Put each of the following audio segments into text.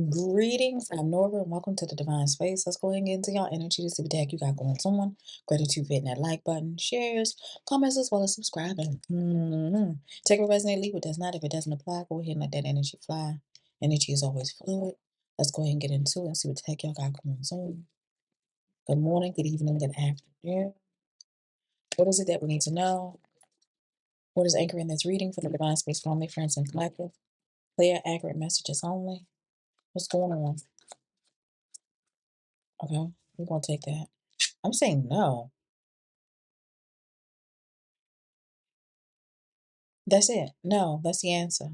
Greetings, I'm Nora, and welcome to the Divine Space. Let's go ahead and get into your energy to see what the heck you got going on. Gratitude for hitting that like button, shares, comments, as well as subscribing. Take what resonate, leave what does not. If it doesn't apply, go ahead and let that energy fly. Energy is always fluid. Let's go ahead and get into it and see what the heck y'all got going on. Good morning, good evening, good afternoon. What is it that we need to know? What is anchoring this reading for the Divine Space family, friends, and collective? Clear, accurate messages only. What's going on? Okay, we're going to take that. I'm saying no. That's it. No, that's the answer.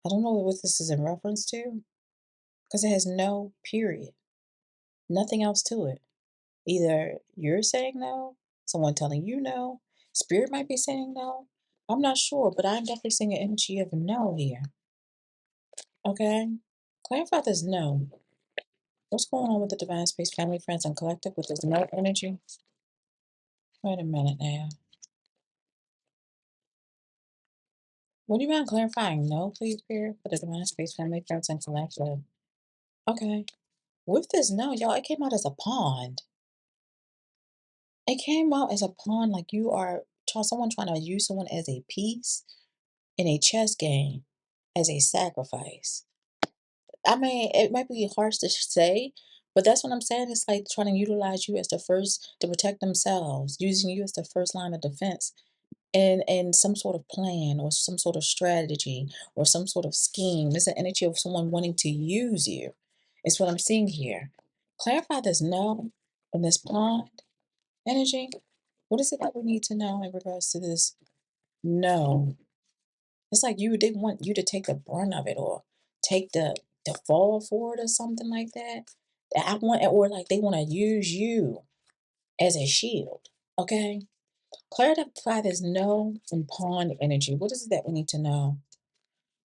I don't know what this is in reference to because it has no period, nothing else to it. Either you're saying no, someone telling you no, spirit might be saying no. I'm not sure, but I'm definitely seeing an energy of no here. Okay? Clarify this no. What's going on with the Divine Space family, friends, and collective with this no energy? Wait a minute now. Would you mind clarifying no, please, Spirit, for the Divine Space family, friends, and collective? Okay. With this no, y'all, it came out as a pond. It came out as a pawn, like you are someone trying to use someone as a piece in a chess game, as a sacrifice. I mean, it might be harsh to say, but that's what I'm saying. It's like trying to utilize you as the first to protect themselves, using you as the first line of defense in some sort of plan or some sort of strategy or some sort of scheme. There's an energy of someone wanting to use you. It's what I'm seeing here. Clarify this no in this pond energy. What is it that we need to know in regards to this? No. It's like they want you to take the brunt of it or take the fall for it or something like that. I want or like they want to use you as a shield. Okay. Clarify there's no in pawn energy. What is it that we need to know?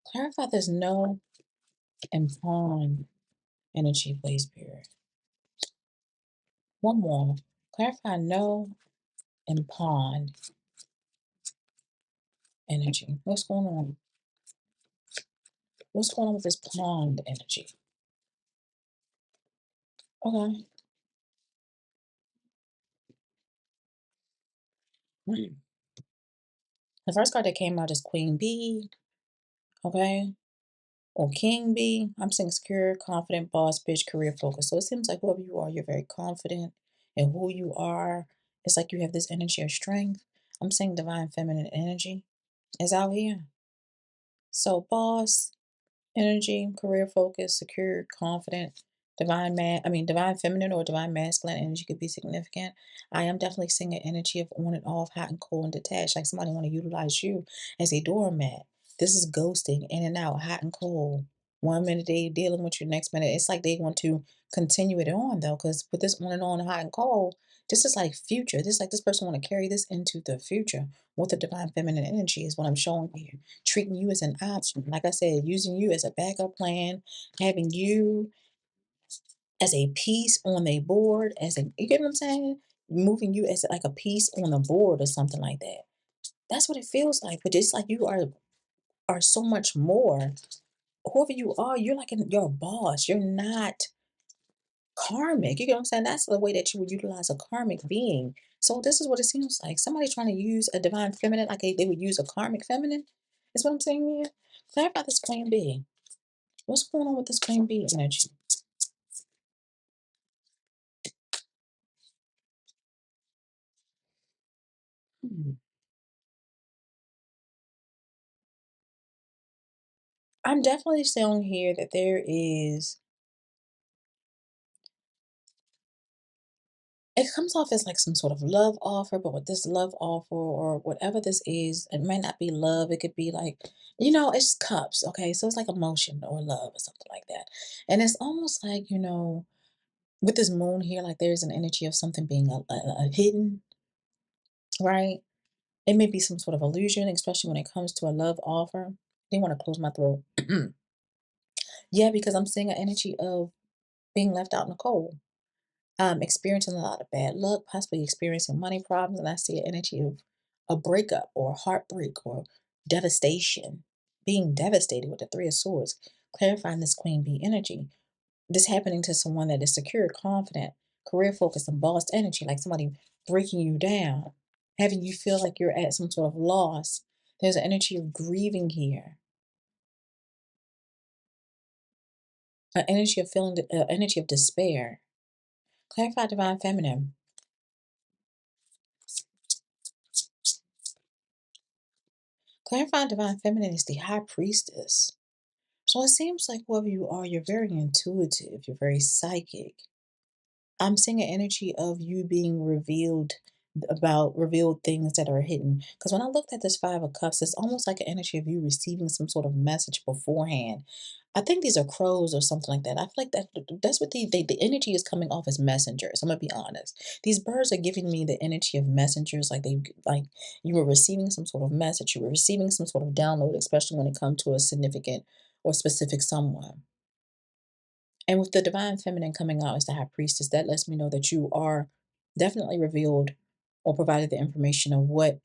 Clarify there's no in pawn energy, please, Spirit. One more. Clarify no in pawn energy. What's going on? What's going on with this pond energy? Okay. Mm. The first card that came out is Queen Bee, okay? Or King Bee. I'm saying secure, confident, boss, bitch, career focus. So it seems like whoever you are, you're very confident in who you are. It's like you have this energy of strength. I'm saying divine feminine energy is out here. So boss, energy, career focus, secure, confident, divine feminine or divine masculine energy could be significant. I am definitely seeing an energy of on and off, hot and cold and detached, like somebody want to utilize you as a doormat. This is ghosting in and out, hot and cold. One minute they dealing with you, next minute it's like they want to continue it on though, because with this on and on, hot and cold, this is like future. This is like this person want to carry this into the future with the divine feminine energy is what I'm showing here, treating you as an option. Like I said, using you as a backup plan, having you as a piece on a board, you get what I'm saying? Moving you as like a piece on a board or something like that. That's what it feels like. But it's like you are so much more. Whoever you are, you're a boss. You're not karmic. You get what I'm saying? That's the way that you would utilize a karmic being. So this is what it seems like. Somebody trying to use a divine feminine like they would use a karmic feminine. Is what I'm saying here. Clarify this queen bee. What's going on with this queen bee energy? Hmm. I'm definitely showing here that there is, it comes off as like some sort of love offer, but with this love offer or whatever this is, it might not be love. It could be like, it's cups. Okay. So it's like emotion or love or something like that. And it's almost like, with this moon here, like there's an energy of something being a hidden, right? It may be some sort of illusion, especially when it comes to a love offer. I didn't want to close my throat. Yeah, because I'm seeing an energy of being left out in the cold, experiencing a lot of bad luck, possibly experiencing money problems, and I see an energy of a breakup or heartbreak or devastation, being devastated with the Three of Swords. Clarifying this queen bee energy. This happening to someone that is secure, confident, career focused, and boss energy, like somebody breaking you down, having you feel like you're at some sort of loss. There's an energy of grieving here, an energy of feeling, energy of despair. Clarify divine feminine. Clarify divine feminine is the high priestess. So it seems like whoever you are, you're very intuitive, you're very psychic. I'm seeing an energy of you being revealed about revealed things that are hidden. Because when I looked at this Five of Cups, it's almost like an energy of you receiving some sort of message beforehand. I think these are crows or something like that. I feel like that's what the energy is coming off as messengers. I'm gonna be honest. These birds are giving me the energy of messengers, like you were receiving some sort of message, you were receiving some sort of download, especially when it comes to a significant or specific someone. And with the divine feminine coming out as the high priestess, that lets me know that you are definitely revealed or provided the information of what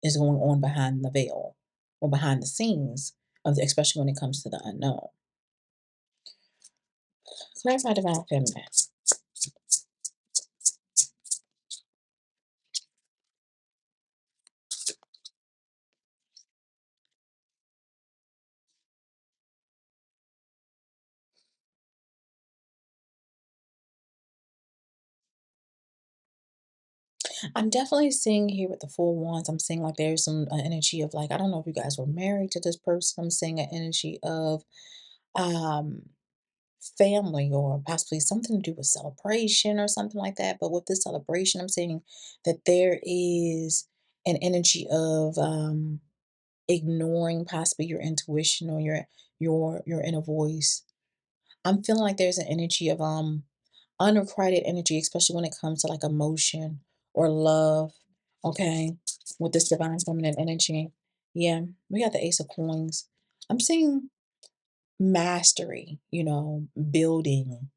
is going on behind the veil or behind the scenes especially when it comes to the unknown. Clarify divine feminine. I'm definitely seeing here with the four wands, I'm seeing like there's some energy of like, I don't know if you guys were married to this person. I'm seeing an energy of um family or possibly something to do with celebration or something like that. But with this celebration, I'm saying that there is an energy of ignoring possibly your intuition or your inner voice. I'm feeling like there's an energy of unrequited energy, especially when it comes to like emotion or love. Okay, with this divine feminine energy. Yeah, we got the Ace of Coins. I'm seeing mastery, building.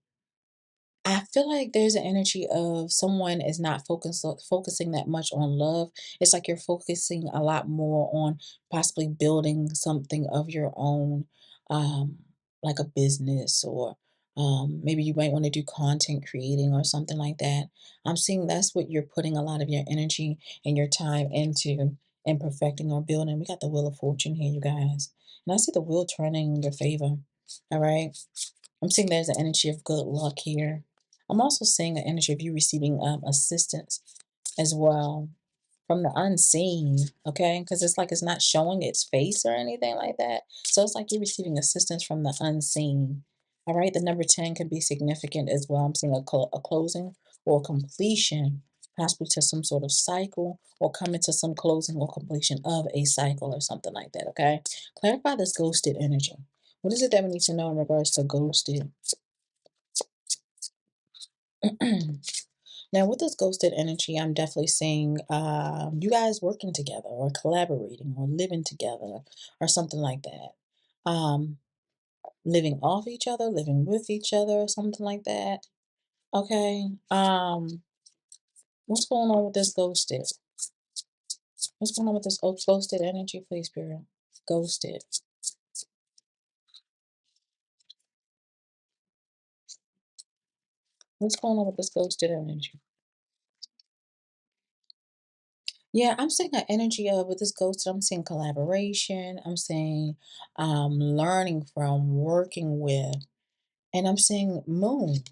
I feel like there's an energy of someone is not focusing that much on love. It's like you're focusing a lot more on possibly building something of your own, um, like a business or maybe you might want to do content creating or something like that. I'm seeing that's what you're putting a lot of your energy and your time into and perfecting or building. We got the Wheel of Fortune here, you guys. And I see the wheel turning in your favor. All right. I'm seeing there's an energy of good luck here. I'm also seeing an energy of you receiving assistance as well from the unseen, okay? Because it's like it's not showing its face or anything like that. So it's like you're receiving assistance from the unseen. All right, the number 10 can be significant as well. I'm seeing a closing or completion, possibly to some sort of cycle or coming to some closing or completion of a cycle or something like that, okay? Clarify this ghosted energy. What is it that we need to know in regards to ghosted? Now, with this ghosted energy, I'm definitely seeing you guys working together or collaborating or living together or something like that. Um, living off each other, living with each other, or something like that. Okay. What's going on with this ghosted? What's going on with this ghosted energy, please, Spirit? Ghosted. What's going on with this ghosted energy? Yeah, I'm seeing an energy of with this ghosted, I'm seeing collaboration, I'm seeing learning from, working with, and I'm seeing moon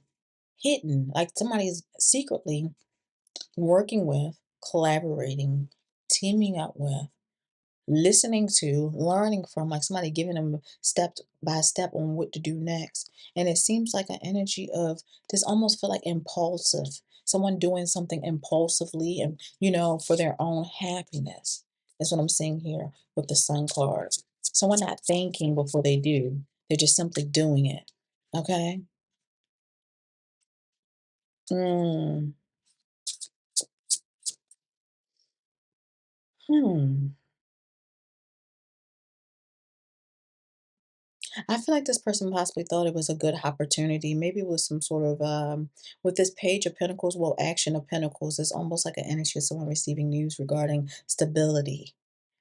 hidden, like somebody's secretly working with, collaborating, teaming up with, listening to, learning from, like somebody giving them step by step on what to do next. And it seems like an energy of this almost feel like impulsive, someone doing something impulsively and, for their own happiness. That's what I'm seeing here with the sun card. Someone not thinking before they do, they're just simply doing it. Okay. Mm. Hmm. I feel like this person possibly thought it was a good opportunity. Maybe it was some sort of with this Page of Pentacles, well, Action of Pentacles, it's almost like an energy of someone receiving news regarding stability.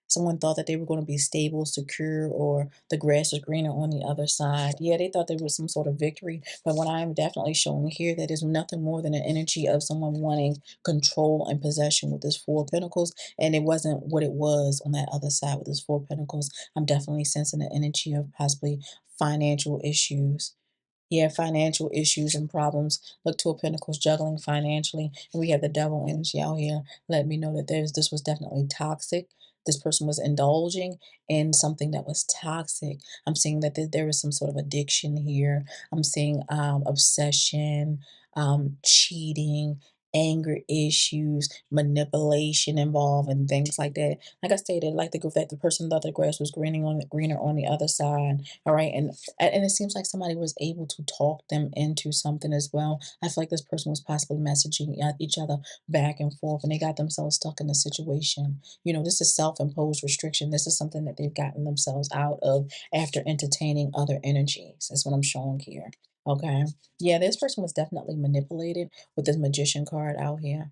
Someone thought that they were going to be stable, secure, or the grass is greener on the other side. Yeah, they thought there was some sort of victory. But what I'm definitely showing here that is nothing more than an energy of someone wanting control and possession with this Four of Pentacles. And it wasn't what it was on that other side with this Four of Pentacles. I'm definitely sensing the energy of possibly financial issues. Yeah, financial issues and problems. Look, Two of Pentacles juggling financially. And we have the devil energy out here. Let me know that this was definitely toxic. This person was indulging in something that was toxic. I'm seeing that there is some sort of addiction here. I'm seeing obsession, cheating, anger issues, manipulation involved, and things like that. Like I stated, like the person thought the grass was greener on the other side. All right, and it seems like somebody was able to talk them into something as well. I feel like this person was possibly messaging each other back and forth, and they got themselves stuck in a situation. This is self-imposed restriction. This is something that they've gotten themselves out of after entertaining other energies. That's what I'm showing here. Okay. Yeah, this person was definitely manipulated with this magician card out here.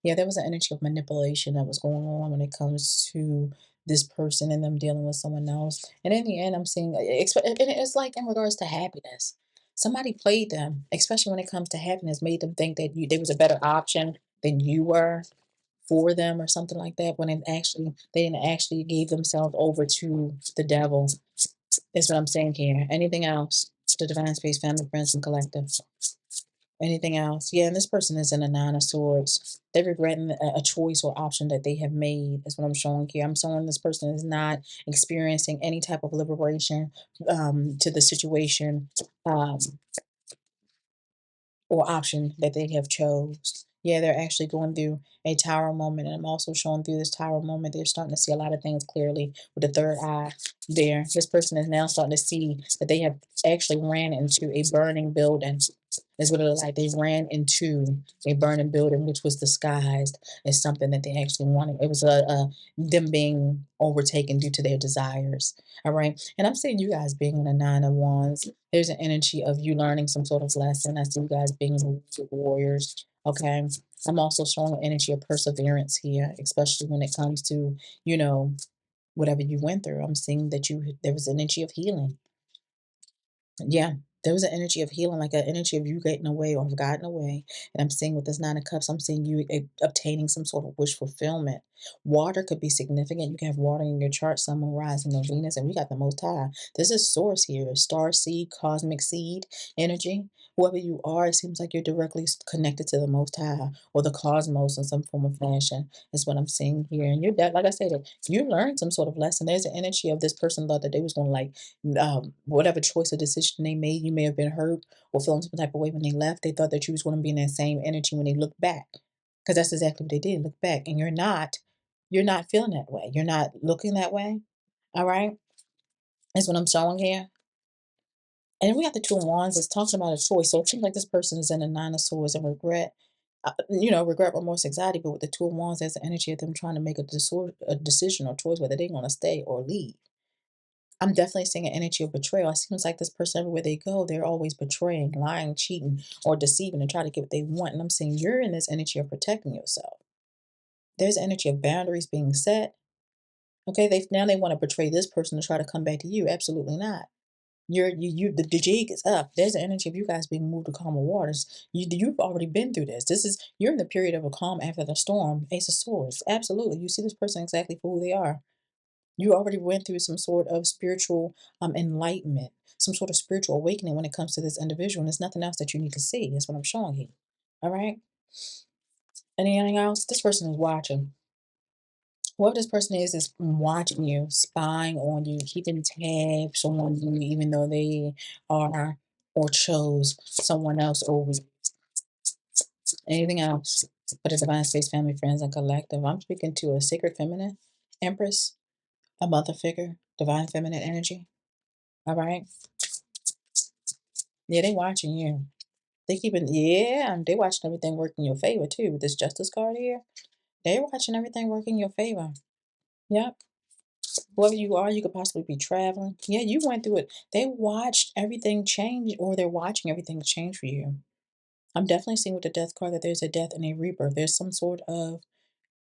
Yeah, there was an energy of manipulation that was going on when it comes to this person and them dealing with someone else. And in the end, I'm seeing, and it's like in regards to happiness. Somebody played them, especially when it comes to happiness, made them think that they was a better option than you were for them or something like that. When they didn't actually gave themselves over to the devil. Is what I'm saying here. Anything else? The Divine Space Family, Friends, and Collective. Anything else? Yeah, and this person is in a Nine of Swords. They're regretting a choice or option that they have made, is what I'm showing here. I'm showing this person is not experiencing any type of liberation to the situation. Or option that they have chose. Yeah, they're actually going through a tower moment. And I'm also showing through this tower moment, they're starting to see a lot of things clearly with the third eye there. This person is now starting to see that they have actually ran into a burning building. Is what it looks like. They ran into a burning building, which was disguised as something that they actually wanted. It was them being overtaken due to their desires. All right. And I'm seeing you guys being in a Nine of Wands. There's an energy of you learning some sort of lesson. I see you guys being warriors. Okay. I'm also showing an energy of perseverance here, especially when it comes to, you know, whatever you went through. I'm seeing that there was energy of healing. Yeah, there was an energy of healing, like an energy of you getting away or have gotten away. And I'm seeing with this Nine of Cups, I'm seeing you obtaining some sort of wish fulfillment. Water could be significant. You can have water in your chart, Sun, Moon, rising, or Venus, and we got the Most High. This is source here, star seed, cosmic seed energy. Whoever you are, it seems like you're directly connected to the Most High or the cosmos in some form of fashion. Is what I'm seeing here. And like I said, you learned some sort of lesson. There's an energy of this person thought that they was going to like whatever choice or decision they made, you may have been hurt or feeling some type of way when they left. They thought that you was going to be in that same energy when they looked back, because that's exactly what they did. Look back, and you're not. You're not feeling that way. You're not looking that way. All right, that's what I'm showing here. And we got the Two of Wands. It's talking about a choice. So it seems like this person is in a Nine of Swords and regret. Regret, remorse, anxiety. But with the Two of Wands, there's the energy of them trying to make a decision or choice whether they're going to stay or leave. I'm definitely seeing an energy of betrayal. It seems like this person, everywhere they go, they're always betraying, lying, cheating, or deceiving and try to get what they want. And I'm saying you're in this energy of protecting yourself. There's energy of boundaries being set. Okay, they want to betray this person to try to come back to you. Absolutely not. The jig is up. There's an energy of you guys being moved to calmer waters. You've already been through this. You're in the period of a calm after the storm. Ace of Swords. Absolutely. You see this person exactly for who they are. You already went through some sort of spiritual enlightenment, some sort of spiritual awakening when it comes to this individual. And there's nothing else that you need to see. That's what I'm showing you. All right. Anything else? This person is watching. Whoever this person is watching you, spying on you, keeping tabs on you, even though they are or chose someone else over you. Anything else? But a Divine Space Family, Friends, and Collective. I'm speaking to a sacred feminine, Empress, a mother figure, divine feminine energy. All right. Yeah, they watching you. They watching everything work in your favor too. With this Justice card here, they watching everything work in your favor. Yep. Whoever you are, you could possibly be traveling. Yeah, you went through it. They watched everything change, or they're watching everything change for you. I'm definitely seeing with the Death card that there's a death and a rebirth. There's some sort of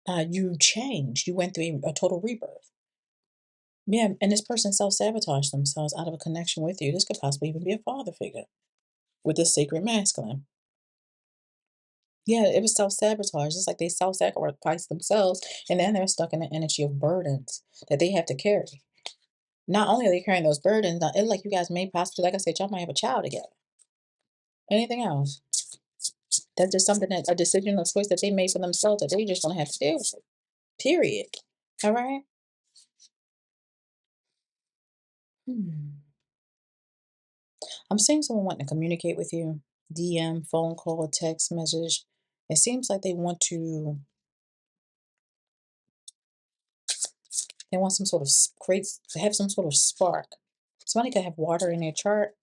You changed. You went through a total rebirth. Yeah, and this person self-sabotaged themselves out of a connection with you. This could possibly even be a father figure with this sacred masculine. Yeah, it was self-sabotage. It's like they self-sacrificed themselves, and then they're stuck in the energy of burdens that they have to carry. Not only are they carrying those burdens, it's like you guys may possibly, like I said, y'all might have a child together. Anything else? That's just something that a decision or choice that they made for themselves that they just don't have to deal with. Period. All right? Hmm. I'm seeing someone wanting to communicate with you. DM, phone call, text message. It seems like they want some sort of create to have some sort of spark. Somebody could have water in their chart.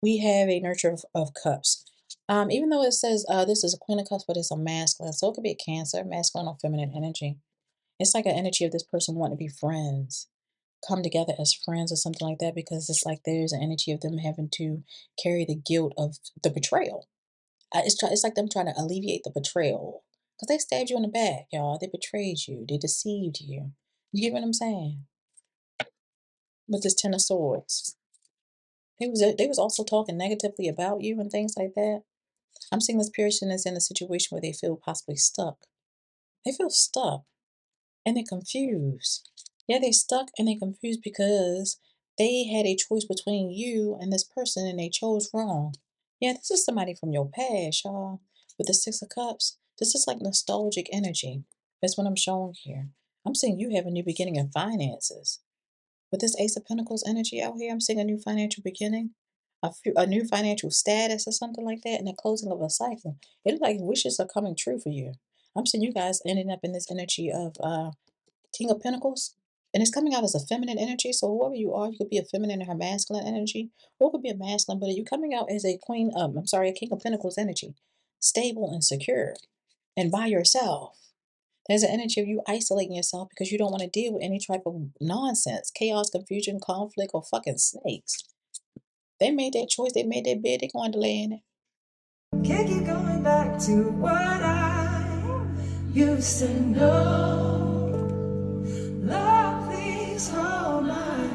We have a nurture of cups. Even though it says this is a queen of cups, but it's a masculine, so it could be a Cancer, masculine or feminine energy. It's like an energy of this person wanting to be friends, come together as friends or something like that, because it's like there's an energy of them having to carry the guilt of the betrayal. It's like them trying to alleviate the betrayal because they stabbed you in the back, y'all. They betrayed you. They deceived you. You get what I'm saying? With this Ten of Swords, they was also talking negatively about you and things like that. I'm seeing this person is in a situation where they feel possibly stuck. They feel stuck and they're confused. Yeah, they stuck and they confused because they had a choice between you and this person and they chose wrong. Yeah, this is somebody from your past, y'all. With the Six of Cups, this is like nostalgic energy. That's what I'm showing here. I'm seeing you have a new beginning in finances. With this Ace of Pentacles energy out here, I'm seeing a new financial beginning, a new financial status or something like that, and the closing of a cycle. It looks like wishes are coming true for you. I'm seeing you guys ending up in this energy of King of Pentacles, and it's coming out as a feminine energy. So whoever you are, you could be a feminine in her masculine energy, or it could be a masculine, but you coming out as a queen. I'm sorry, a King of Pentacles energy, stable and secure, and by yourself. There's an energy of you isolating yourself because you don't want to deal with any type of nonsense, chaos, confusion, conflict, or fucking snakes. They made their choice. They made their bed. They're going to lay in it. Can't keep going back to what I used to know. Love, please hold